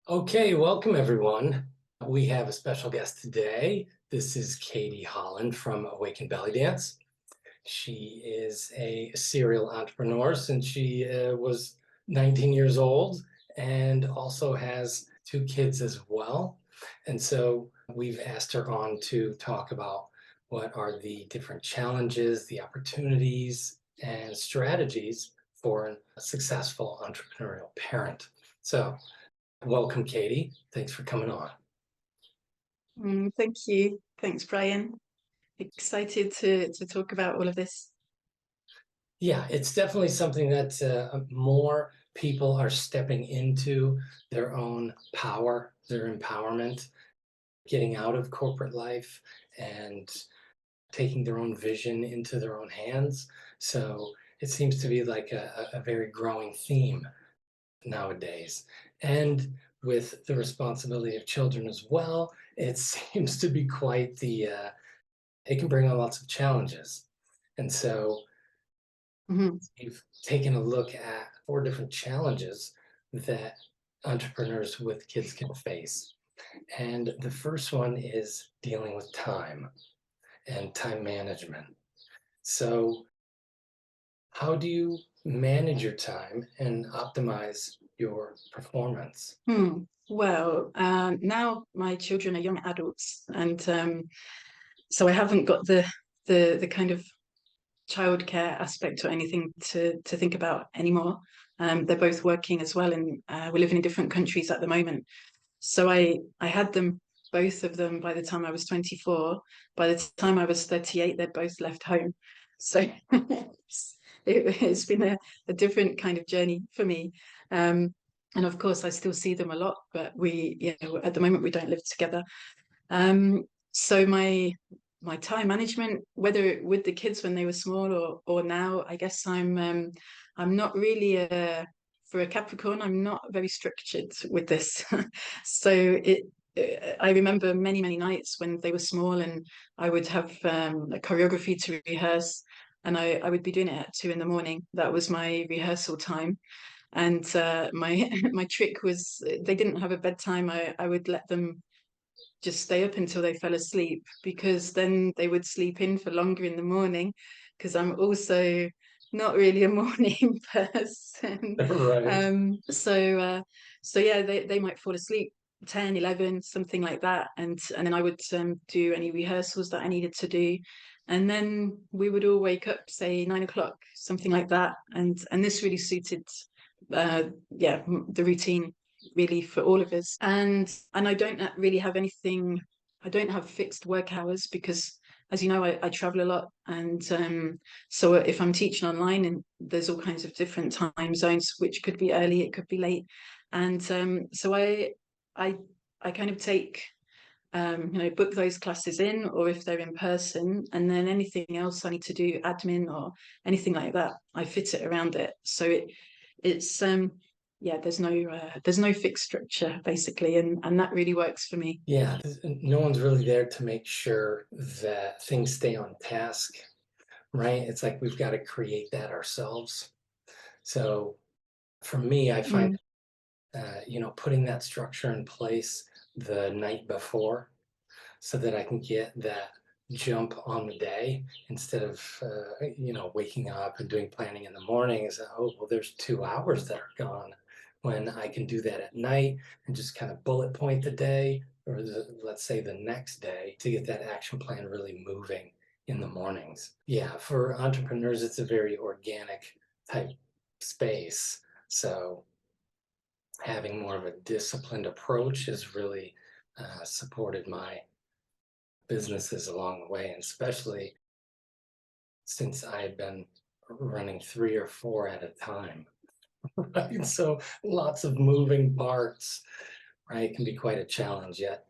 Okay, welcome everyone. We have a special guest today. This is Katie Holland from Awakened Bellydance. She is a serial entrepreneur since she was 19 years old and also has two kids as well. And so we've asked her on to talk about what are the different challenges, the opportunities, and strategies for a successful entrepreneurial parent. So welcome, Katie. Thanks for coming on. Thank you. Thanks, Brian. Excited to talk about all of this. Yeah, it's definitely something that more people are stepping into their own power, their empowerment, getting out of corporate life and taking their own vision into their own hands. So it seems to be like a very growing theme nowadays. And with the responsibility of children as well, it seems to be quite it can bring on lots of challenges. And so you've taken a look at 4 different challenges that entrepreneurs with kids can face. And the first one is dealing with time and time management. So how do you manage your time and optimize your performance? Well, now my children are young adults, and so I haven't got the kind of childcare aspect or anything to think about anymore. They're both working as well, and we're living in different countries at the moment. So I had them, both of them, by the time I was 24. By the time I was 38, they'd both left home. So it's been a different kind of journey for me. And of course, I still see them a lot, but at the moment we don't live together. So my time management, whether with the kids when they were small or now, I guess I'm not really for a Capricorn, I'm not very structured with this. So I remember many nights when they were small and I would have a choreography to rehearse, and I would be doing it at 2 a.m. That was my rehearsal time. And my trick was they didn't have a bedtime. I would let them just stay up until they fell asleep, because then they would sleep in for longer in the morning, because I'm also not really a morning person. Right. So yeah, they might fall asleep 10, 11, something like that, and then I would do any rehearsals that I needed to do, and then we would all wake up, say 9 o'clock, something like that, and this really suited the routine really for all of us. And I don't really have anything, I don't have fixed work hours, because as you know, I travel a lot, and so if I'm teaching online, and there's all kinds of different time zones, which could be early, it could be late, and so I kind of take book those classes in, or if they're in person, and then anything else I need to do, admin or anything like that, I fit it around it. So it's there's no fixed structure basically, and that really works for me. Yeah, no one's really there to make sure that things stay on task, right? It's like we've got to create that ourselves. So for me, I find, putting that structure in place the night before so that I can get that jump on the day instead of, waking up and doing planning in the morning is, oh, well, there's 2 hours that are gone, when I can do that at night and just kind of bullet point the day, or let's say the next day, to get that action plan really moving in the mornings. Yeah, for entrepreneurs, it's a very organic type space. So having more of a disciplined approach has really supported my businesses along the way, and especially since I had been running 3 or 4 at a time, right? So lots of moving parts, right? Can be quite a challenge yet.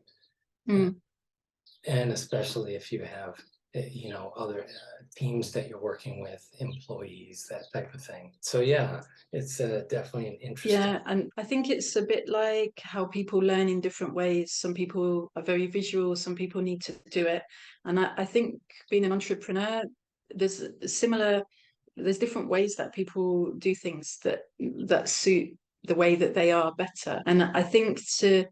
And especially if you have, other teams that you're working with, employees, that type of thing. So yeah, it's definitely an interesting. Yeah, and I think it's a bit like how people learn in different ways. Some people are very visual, some people need to do it. And I think being an entrepreneur, there's different ways that people do things that suit the way that they are better. And I think so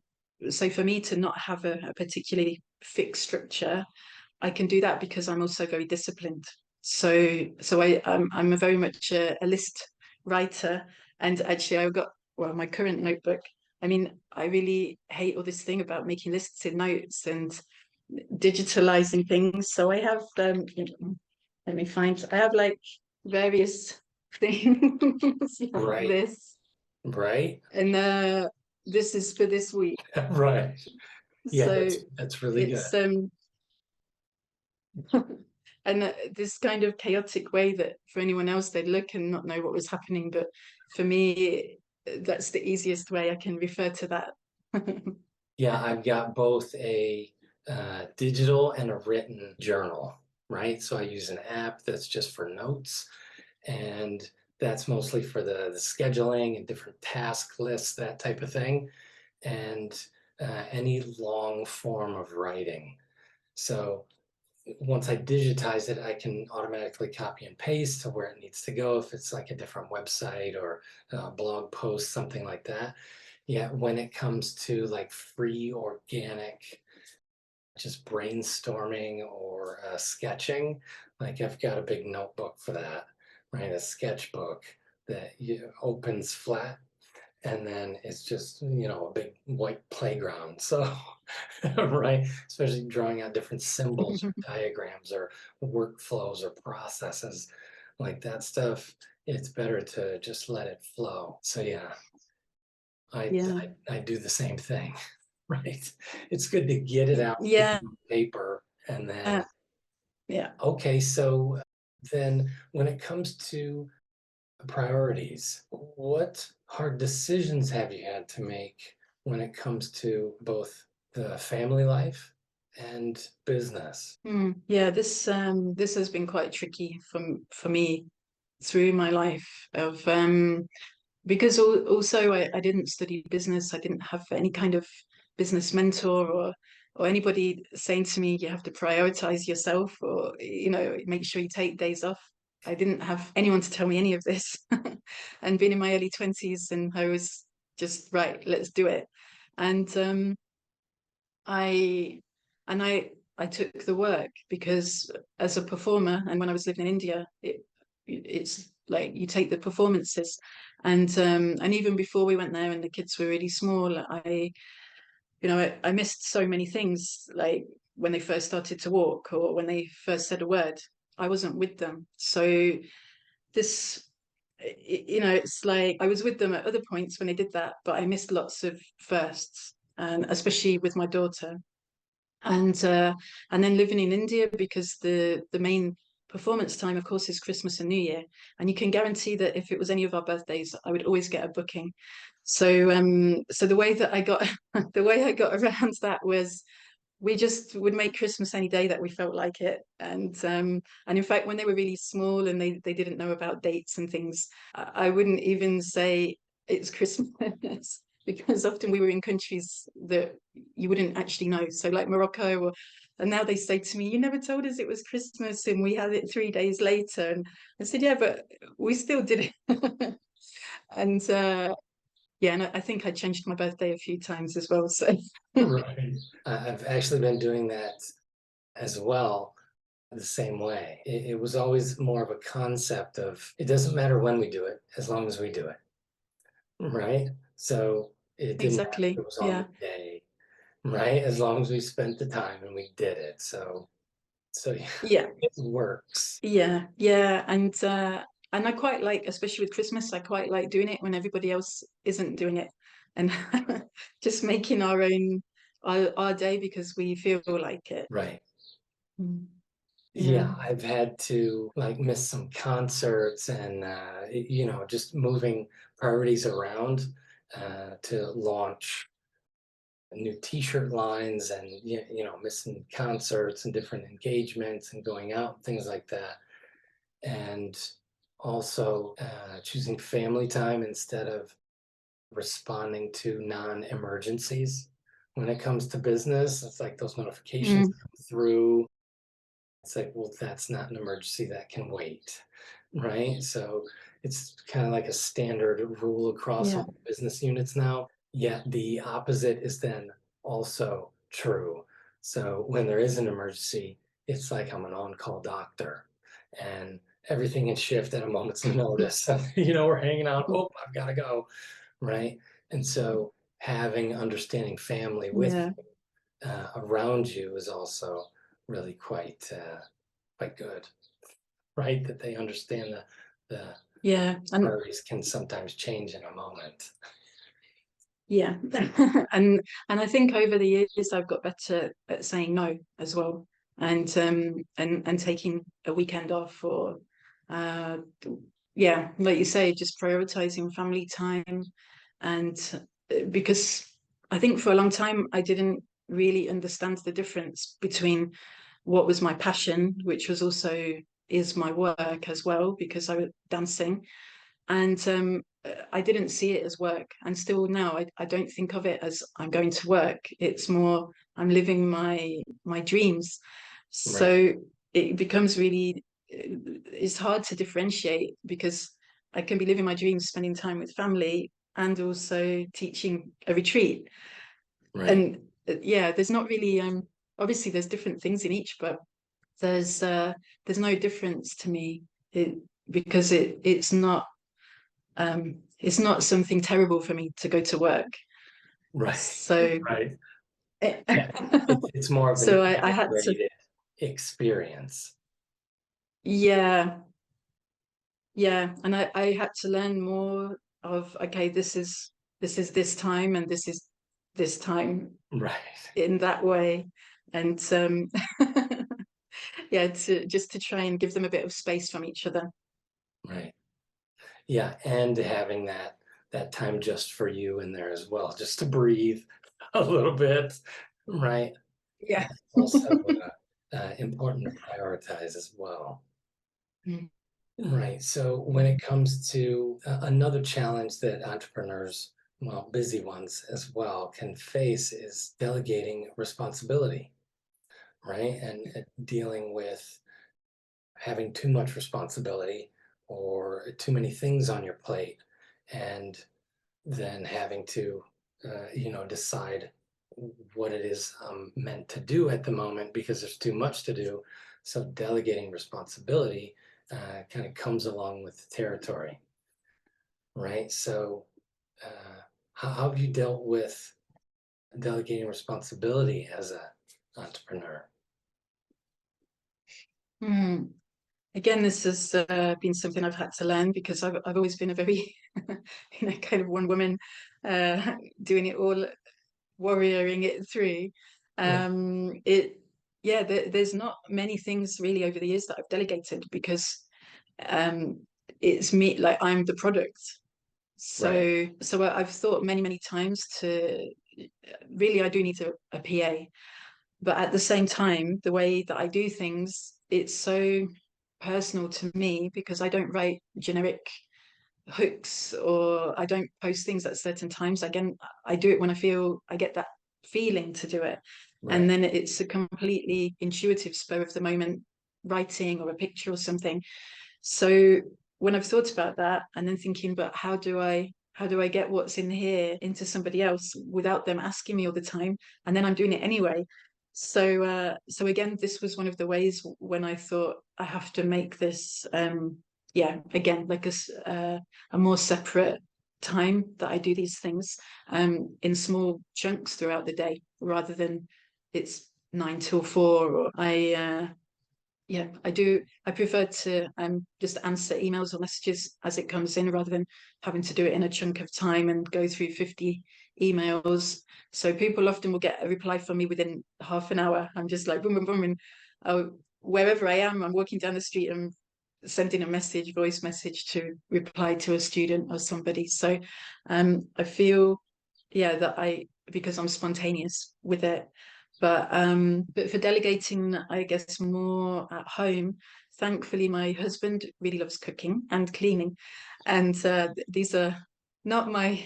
for me to not have a particularly fixed structure, I can do that because I'm also very disciplined. I'm a very much a list writer, and actually I've got, well, my current notebook. I mean, I really hate all this thing about making lists in notes and digitalizing things. So I have let me find. I have like various things like Right. this, Right. and this is for this week. Right. Yeah, So that's really good. it's and this kind of chaotic way that for anyone else they'd look and not know what was happening, but for me that's the easiest way I can refer to that. Yeah, I've got both a digital and a written journal, right? So I use an app that's just for notes, and that's mostly for the scheduling and different task lists, that type of thing, and any long form of writing. So once I digitize it, I can automatically copy and paste to where it needs to go if it's like a different website or a blog post, something like that. Yeah, when it comes to like free, organic, just brainstorming or sketching, like I've got a big notebook for that, right? A sketchbook that opens flat, and then it's just, a big white playground. So, right, especially drawing out different symbols or diagrams or workflows or processes, like that stuff, it's better to just let it flow. So yeah, Yeah, I do the same thing, right? It's good to get it out yeah, on paper, and then, yeah. okay, so then when it comes to priorities, what hard decisions have you had to make when it comes to both the family life and business? Yeah, this has been quite tricky for me through my life of because also I didn't study business. I didn't have any kind of business mentor or anybody saying to me you have to prioritize yourself, or make sure you take days off. I didn't have anyone to tell me any of this. And being in my early 20s, and I was just, right, let's do it. And I and I took the work because as a performer, and when I was living in India, it's like you take the performances, and even before we went there and the kids were really small, I missed so many things, like when they first started to walk or when they first said a word. I wasn't with them. So this it's like I was with them at other points when they did that, but I missed lots of firsts, and especially with my daughter. And then living in India, because the main performance time, of course, is Christmas and New Year, and you can guarantee that if it was any of our birthdays, I would always get a booking. So the way that I got the way I got around that was we just would make Christmas any day that we felt like it. And in fact, when they were really small and they didn't know about dates and things, I wouldn't even say it's Christmas because often we were in countries that you wouldn't actually know. So like Morocco, and now they say to me, "You never told us it was Christmas, and we had it 3 days later." And I said, "Yeah, but we still did it." And yeah, and I think I changed my birthday a few times as well. So Right. I've actually been doing that as well, the same way. It was always more of a concept of it doesn't matter when we do it, as long as we do it, right? So it didn't matter if exactly, it was on yeah. the day, right? As long as we spent the time and we did it. So yeah, Yeah, it works. yeah, and I quite like, especially with Christmas, I quite like doing it when everybody else isn't doing it, and just making our day because we feel like it. Right. Mm. Yeah. Yeah, I've had to like miss some concerts and just moving priorities around to launch new t-shirt lines, and missing concerts and different engagements and going out and things like that. And also choosing family time instead of responding to non-emergencies. When it comes to business, it's like those notifications Mm. come through. It's like, well, that's not an emergency, that can wait, right? So it's kind of like a standard rule across Yeah. all business units now. Yet the opposite is then also true. So when there is an emergency, it's like I'm an on-call doctor, and everything can shift at a moment's notice. We're hanging out. Oh, I've got to go, right? And so having understanding family with Yeah. around you is also really quite good, right? That they understand the Yeah. And priorities can sometimes change in a moment. yeah. And I think over the years I've got better at saying no as well. And taking a weekend off, or uh yeah, like you say, just prioritizing family time. And because I think for a long time I didn't really understand the difference between what was my passion, which was also is my work as well, because I was dancing. And I didn't see it as work, and still now I don't think of it as I'm going to work. It's more I'm living my dreams. Right, So it becomes really, it's hard to differentiate, because I can be living my dreams, spending time with family, and also teaching a retreat. right, And yeah, there's not really obviously there's different things in each, but there's no difference to me, because it's not something terrible for me to go to work. right, So right. Yeah, it's more of an so I had to, integrated experience. yeah, yeah. And I had to learn more of, okay, this time, and this is this time, Right, in that way. And yeah, to try and give them a bit of space from each other. right. Yeah, and having that time just for you in there as well, just to breathe a little bit, right? Yeah. That's also important to prioritize as well. Mm. Right. So when it comes to another challenge that entrepreneurs, well, busy ones as well, can face is delegating responsibility, right? And dealing with having too much responsibility or too many things on your plate, and then having to, decide what it is I'm meant to do at the moment because there's too much to do. So delegating responsibility kind of comes along with the territory, right? So how have you dealt with delegating responsibility as an entrepreneur? Mm. Again, this has been something I've had to learn, because I've always been a very, kind of one woman, doing it all, warrioring it through. Yeah, It Yeah, there's not many things really over the years that I've delegated, because um, it's me, like I'm the product. right, So I've thought many times to, really I do need a PA, but at the same time, the way that I do things, it's so personal to me, because I don't write generic hooks, or I don't post things at certain times. Again, I do it when I feel I get that feeling to do it. And right, then it's a completely intuitive, spur of the moment writing, or a picture or something. So when I've thought about that, and then thinking, but how do I get what's in here into somebody else without them asking me all the time? And then I'm doing it anyway. So again, this was one of the ways when I thought I have to make this, yeah, again, like a more separate time that I do these things, in small chunks throughout the day, rather than it's 9 till 4. Or yeah, I do. I prefer to just answer emails or messages as it comes in, rather than having to do it in a chunk of time and go through 50 emails. So people often will get a reply from me within half an hour. I'm just like boom, boom, boom, and wherever I am, I'm walking down the street and sending a message, voice message, to reply to a student or somebody. So I feel, yeah, that because I'm spontaneous with it. But for delegating, I guess more at home, thankfully my husband really loves cooking and cleaning, and these are not my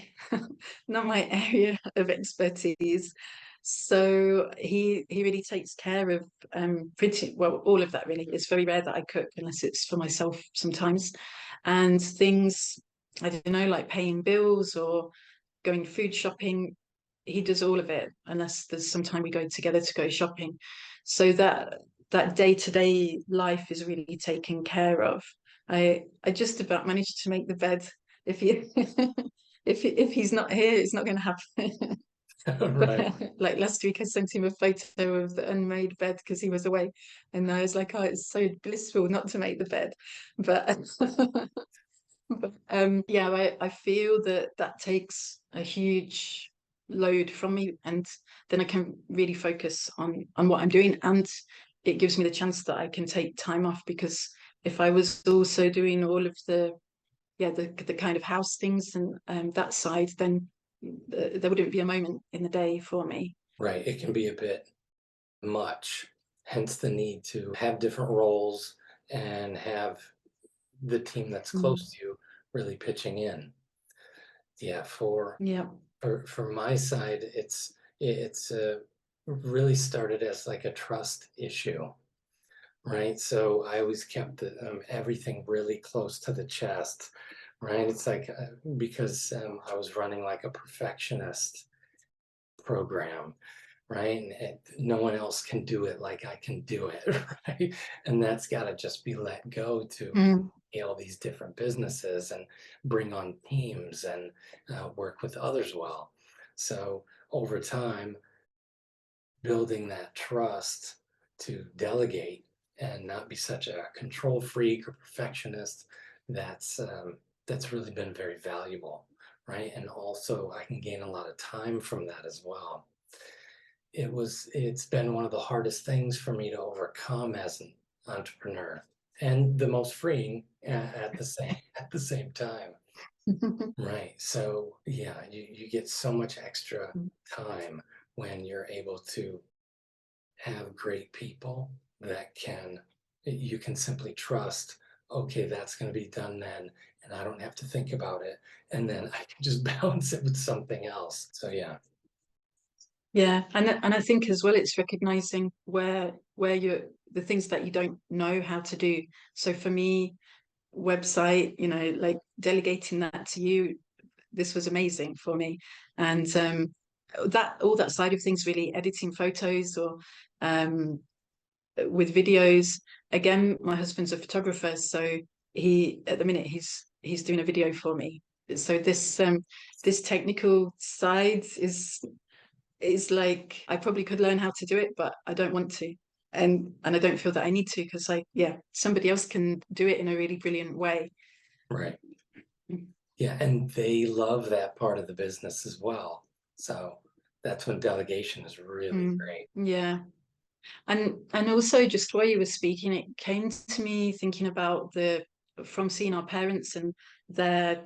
not my area of expertise. So he really takes care of pretty well all of that. Really, it's very rare that I cook unless it's for myself sometimes. And things, I don't know, like paying bills or going food shopping, he does all of it, unless there's some time we go together to go shopping. So that day-to-day life is really taken care of. I just about managed to make the bed. If you if he's not here, it's not going to happen. Right. Like last week, I sent him a photo of the unmade bed because he was away, and I was like, "Oh, it's so blissful not to make the bed," but yeah, I feel that takes a huge load from me, and then I can really focus on what I'm doing, and it gives me the chance that I can take time off, because if I was also doing all of the kind of house things and that side, then there wouldn't be a moment in the day for me. Right. It can be a bit much, hence the need to have different roles and have the team that's Mm. close to you really pitching in. Yeah, for Yeah. my side, it's really started as like a trust issue, right? So I always kept everything really close to the chest, right? It's like because I was running like a perfectionist program, right? And no one else can do it like I can do it, right? And that's got to just be let go to Mm. scale these different businesses and bring on teams and work with others well. So over time, building that trust to delegate and not be such a control freak or perfectionist, that's really been very valuable, right? And also I can gain a lot of time from that as well. It's been one of the hardest things for me to overcome as an entrepreneur, and the most freeing at the same at the same time. Right. So yeah, you get so much extra time when you're able to have great people that you can simply trust, okay, that's going to be done then, and I don't have to think about it, and then I can just balance it with something else. So yeah. Yeah, and I think as well, it's recognizing where you're the things that you don't know how to do. So for me, website, like delegating that to you, this was amazing for me. And that all that side of things, really editing photos or um, with videos. Again, my husband's a photographer, so he at the minute he's doing a video for me. So this technical side is like I probably could learn how to do it, but I don't want to. And I don't feel that I need to, because somebody else can do it in a really brilliant way. Right. Yeah, and they love that part of the business as well. So that's when delegation is really great. Yeah. And also, just while you were speaking, it came to me thinking about from seeing our parents and their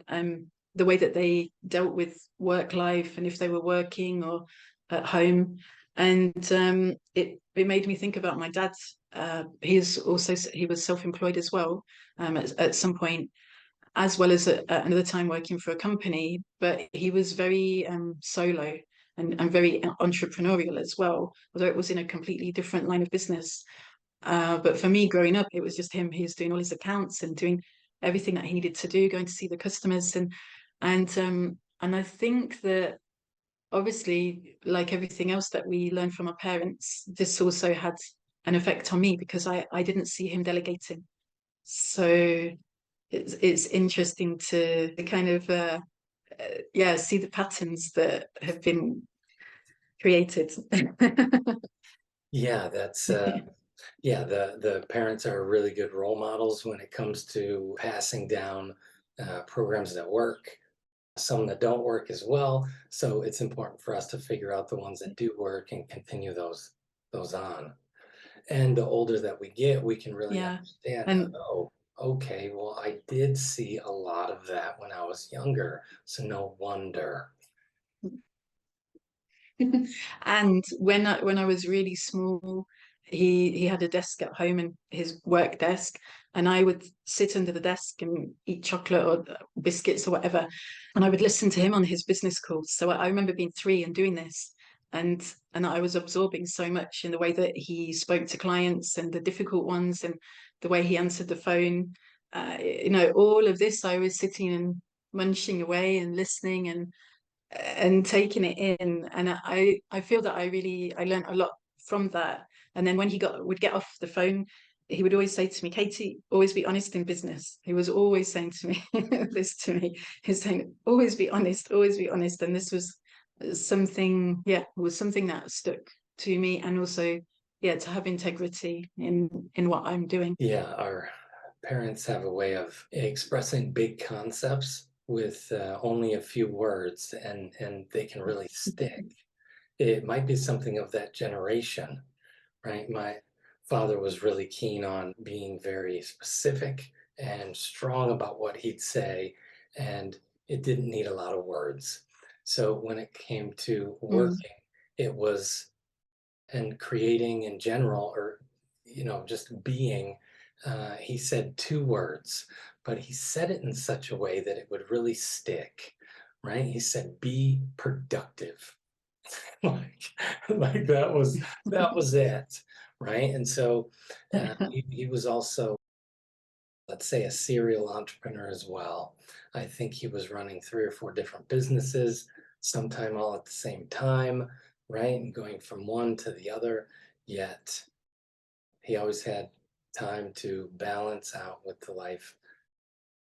the way that they dealt with work life, and if they were working or at home. And it made me think about my dad. He was self-employed as well, at some point, as well as at another time working for a company, but he was very solo and very entrepreneurial as well, although it was in a completely different line of business. But for me, growing up, it was just him. He was doing all his accounts and doing everything that he needed to do, going to see the customers, and I think that obviously, like everything else that we learn from our parents, this also had an effect on me, because I didn't see him delegating. So it's interesting to kind of see the patterns that have been created. Yeah, that's yeah, the parents are really good role models when it comes to passing down programs that work, some that don't work as well. So it's important for us to figure out the ones that do work and continue those on. And the older that we get, we can really Yeah. understand, And oh, okay, well, I did see a lot of that when I was younger, so no wonder. and when I was really small, he had a desk at home, and his work desk, and I would sit under the desk and eat chocolate or biscuits or whatever, and I would listen to him on his business calls. So I remember being 3 and doing this, and I was absorbing so much in the way that he spoke to clients and the difficult ones, and the way he answered the phone. all of this, I was sitting and munching away and listening and taking it in. And I feel that I learned a lot from that. And then when would get off the phone, he would always say to me, Katie, always be honest in business. He was always saying to me this to me. He's saying, always be honest, always be honest. And this was something, was something that stuck to me. And also, to have integrity in what I'm doing. Yeah, our parents have a way of expressing big concepts with only a few words, and they can really stick. It might be something of that generation, right? My father was really keen on being very specific and strong about what he'd say, and it didn't need a lot of words. So when it came to working, it was, and creating in general, or just being, he said 2 words, but he said it in such a way that it would really stick, right? He said, be productive. like that was it, right? And so he was also, let's say, a serial entrepreneur as well. I think he was running 3 or 4 different businesses, sometime all at the same time, right? And going from one to the other, yet he always had time to balance out with the life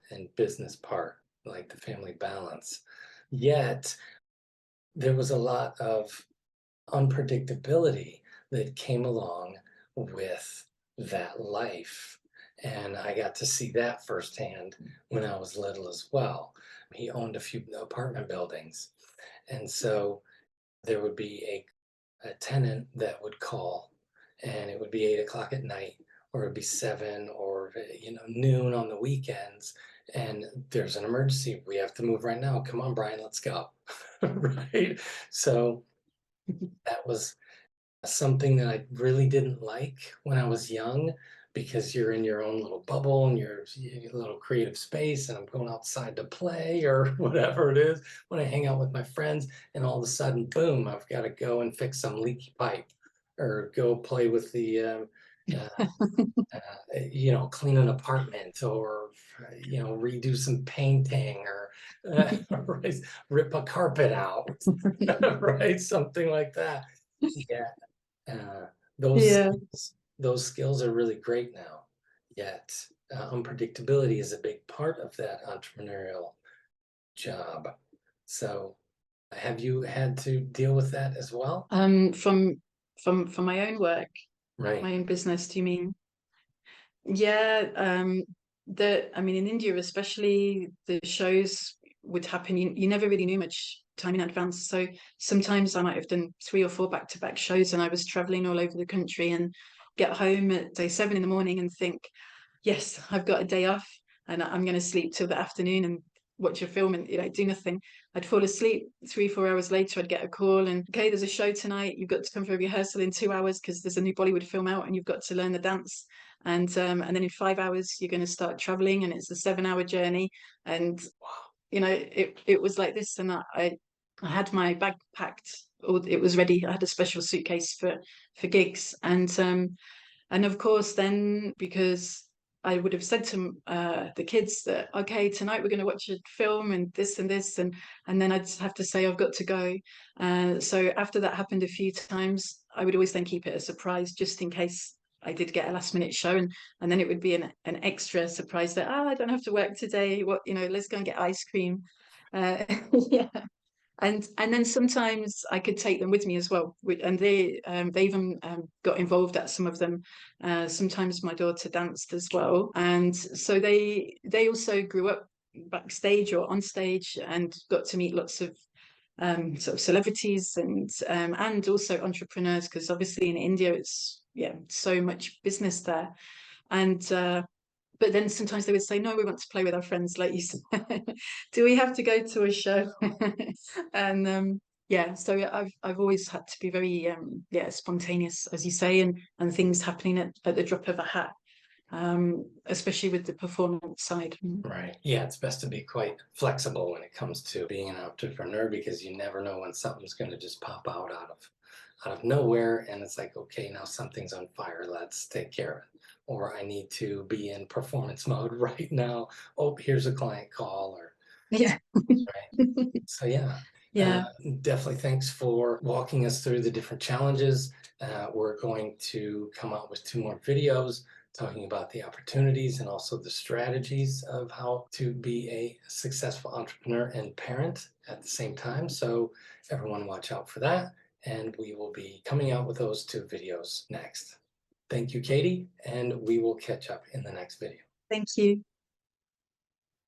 and business part, like the family balance. Yet there was a lot of unpredictability that came along with that life. And I got to see that firsthand when I was little as well. He owned a few apartment buildings. And so there would be a tenant that would call, and it would be 8 o'clock at night, or it'd be 7 or noon on the weekends. And there's an emergency. We have to move right now. Come on, Brian, let's go. Right. So that was something that I really didn't like when I was young, because you're in your own little bubble and your little creative space, and I'm going outside to play or whatever it is when I hang out with my friends, and all of a sudden, boom, I've got to go and fix some leaky pipe, or go play with the clean an apartment, or redo some painting, or rip a carpet out, right? Something like that. Yeah. Uh, those Yeah. those skills are really great now. Yet unpredictability is a big part of that entrepreneurial job. So have you had to deal with that as well? From my own work, Right. my own business, do you mean? Yeah, in India especially, the shows would happen. You never really knew much time in advance. So sometimes I might have done 3 or 4 back-to-back shows, and I was traveling all over the country, and get home at say 7 in the morning and think, yes, I've got a day off, and I'm going to sleep till the afternoon and watch a film and do nothing. I'd fall asleep. 3 4 hours later, I'd get a call, and okay, there's a show tonight. You've got to come for a rehearsal in 2 hours because there's a new Bollywood film out, and you've got to learn the dance. And then in 5 hours, you're going to start traveling, and it's a 7-hour journey. And it was like this. And I had my bag packed, or it was ready. I had a special suitcase for gigs, and of course, then, because I would have said to the kids that, okay, tonight we're going to watch a film and this and this, and then I'd have to say I've got to go. So after that happened a few times, I would always then keep it a surprise, just in case I did get a last minute show, and then it would be an extra surprise that, I don't have to work today. Let's go and get ice cream. Yeah. And then sometimes I could take them with me as well, and they even got involved at some of them. Sometimes my daughter danced as well, and so they also grew up backstage or on stage, and got to meet lots of sort of celebrities, and also entrepreneurs, because obviously in India it's so much business there. And but then sometimes they would say, no, we want to play with our friends, like you said. Do we have to go to a show? And so I've always had to be very spontaneous, as you say, and things happening at the drop of a hat, especially with the performance side. Right. Yeah, it's best to be quite flexible when it comes to being an entrepreneur, because you never know when something's going to just pop out out of nowhere, and it's like, okay, now something's on fire, let's take care of it. Or I need to be in performance mode right now. Oh, here's a client call, or Yeah. right. So yeah, Yeah. definitely thanks for walking us through the different challenges. We're going to come out with 2 more videos talking about the opportunities and also the strategies of how to be a successful entrepreneur and parent at the same time. So everyone watch out for that. And we will be coming out with those 2 videos next. Thank you, Katie, and we will catch up in the next video. Thank you.